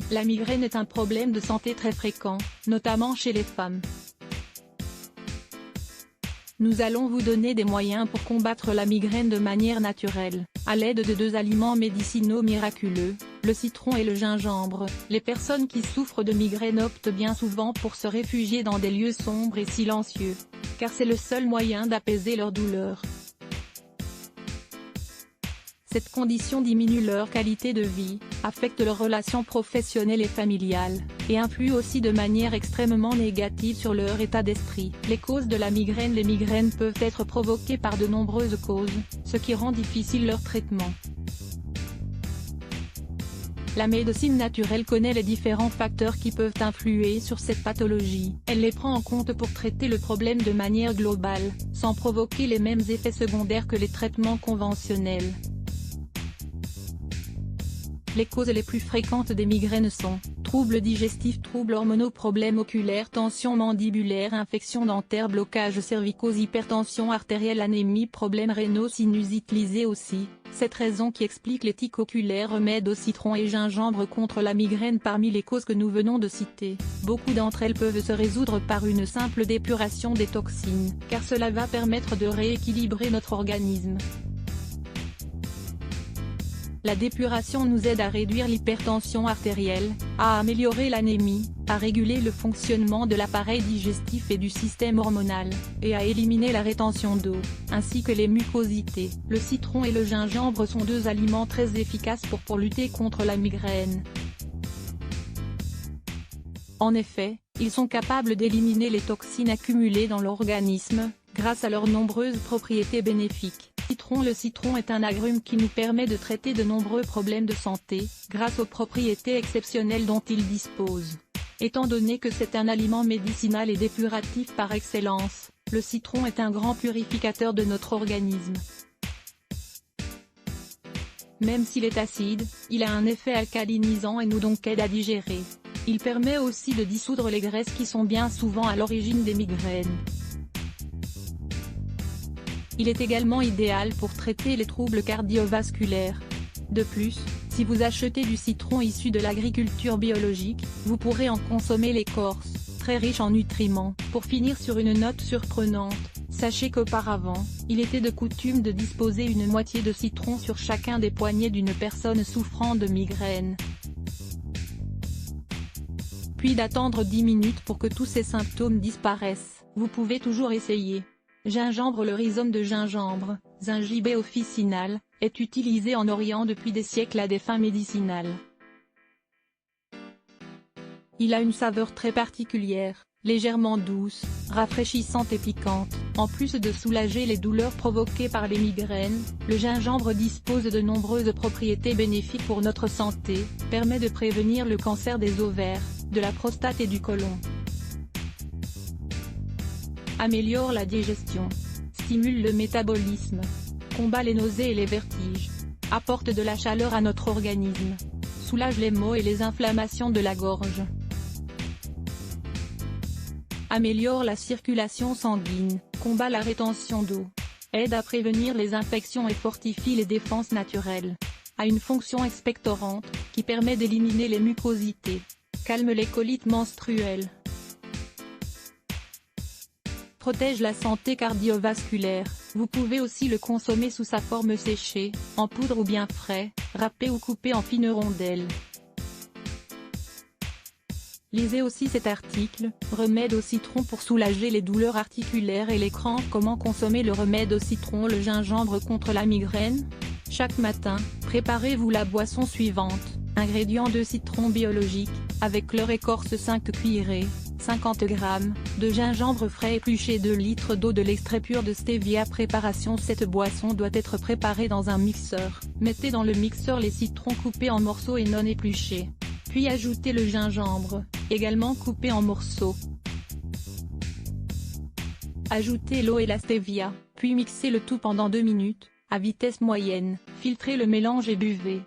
La migraine est un problème de santé très fréquent, notamment chez les femmes. Nous allons vous donner des moyens pour combattre la migraine de manière naturelle, à l'aide de 2 aliments médicinaux miraculeux, le citron et le gingembre. Les personnes qui souffrent de migraine optent bien souvent pour se réfugier dans des lieux sombres et silencieux, car c'est le seul moyen d'apaiser leur douleur. Cette condition diminue leur qualité de vie, affecte leurs relations professionnelles et familiales, et influe aussi de manière extrêmement négative sur leur état d'esprit. Les causes de la migraine. Les migraines peuvent être provoquées par de nombreuses causes, ce qui rend difficile leur traitement. La médecine naturelle connaît les différents facteurs qui peuvent influer sur cette pathologie. Elle les prend en compte pour traiter le problème de manière globale, sans provoquer les mêmes effets secondaires que les traitements conventionnels. Les causes les plus fréquentes des migraines sont troubles digestifs, troubles hormonaux, problèmes oculaires, tension mandibulaire, infection dentaire, blocage cervicaux, hypertension artérielle, anémie, problèmes rénaux, sinusite, lisée aussi. Cette raison qui explique les tics oculaires. Remède au citron et gingembre contre la migraine. Parmi les causes que nous venons de citer, beaucoup d'entre elles peuvent se résoudre par une simple dépuration des toxines, car cela va permettre de rééquilibrer notre organisme. La dépuration nous aide à réduire l'hypertension artérielle, à améliorer l'anémie, à réguler le fonctionnement de l'appareil digestif et du système hormonal, et à éliminer la rétention d'eau, ainsi que les mucosités. Le citron et le gingembre sont 2 aliments très efficaces pour lutter contre la migraine. En effet, ils sont capables d'éliminer les toxines accumulées dans l'organisme, grâce à leurs nombreuses propriétés bénéfiques. Le citron est un agrume qui nous permet de traiter de nombreux problèmes de santé, grâce aux propriétés exceptionnelles dont il dispose. Étant donné que c'est un aliment médicinal et dépuratif par excellence, le citron est un grand purificateur de notre organisme. Même s'il est acide, il a un effet alcalinisant et nous donc aide à digérer. Il permet aussi de dissoudre les graisses qui sont bien souvent à l'origine des migraines. Il est également idéal pour traiter les troubles cardiovasculaires. De plus, si vous achetez du citron issu de l'agriculture biologique, vous pourrez en consommer l'écorce, très riche en nutriments. Pour finir sur une note surprenante, sachez qu'auparavant, il était de coutume de disposer une moitié de citron sur chacun des poignets d'une personne souffrant de migraine, puis d'attendre 10 minutes pour que tous ces symptômes disparaissent. Vous pouvez toujours essayer. Gingembre. Le rhizome de gingembre, Zingiber officinal, est utilisé en Orient depuis des siècles à des fins médicinales. Il a une saveur très particulière, légèrement douce, rafraîchissante et piquante. En plus de soulager les douleurs provoquées par les migraines, le gingembre dispose de nombreuses propriétés bénéfiques pour notre santé, permet de prévenir le cancer des ovaires, de la prostate et du côlon. Améliore la digestion, stimule le métabolisme, combat les nausées et les vertiges, apporte de la chaleur à notre organisme, soulage les maux et les inflammations de la gorge, améliore la circulation sanguine, combat la rétention d'eau, aide à prévenir les infections et fortifie les défenses naturelles, a une fonction expectorante, qui permet d'éliminer les mucosités, calme les colites menstruelles, protège la santé cardiovasculaire. Vous pouvez aussi le consommer sous sa forme séchée, en poudre ou bien frais, râpé ou coupé en fines rondelles. Lisez aussi cet article, remède au citron pour soulager les douleurs articulaires et les crampes. Comment consommer le remède au citron, le gingembre contre la migraine? Chaque matin, préparez-vous la boisson suivante. Ingrédients: de citron biologique, avec leur écorce 5 cuillerées, 50 g, de gingembre frais épluché, 2 litres d'eau, de l'extrait pur de stevia. Préparation: cette boisson doit être préparée dans un mixeur. Mettez dans le mixeur les citrons coupés en morceaux et non épluchés. Puis ajoutez le gingembre, également coupé en morceaux. Ajoutez l'eau et la stevia, puis mixez le tout pendant 2 minutes, à vitesse moyenne. Filtrez le mélange et buvez.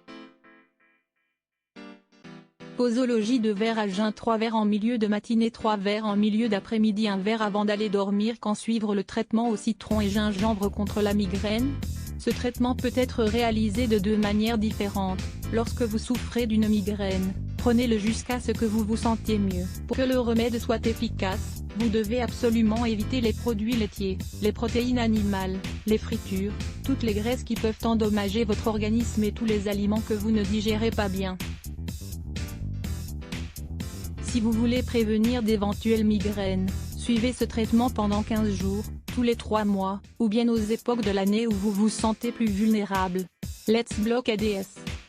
Posologie: 2 verres à jeun, 3 verres en milieu de matinée, 3 verres en milieu d'après-midi, 1 verre avant d'aller dormir. Quand suivre le traitement au citron et gingembre contre la migraine? Ce traitement peut être réalisé de 2 manières différentes. Lorsque vous souffrez d'une migraine, Prenez-le jusqu'à ce que vous vous sentiez mieux. Pour que le remède soit efficace, vous devez absolument éviter les produits laitiers, les protéines animales, les fritures, toutes les graisses qui peuvent endommager votre organisme et tous les aliments que vous ne digérez pas bien. Si vous voulez prévenir d'éventuelles migraines, suivez ce traitement pendant 15 jours, tous les 3 mois, ou bien aux époques de l'année où vous vous sentez plus vulnérable. Let's block ADS.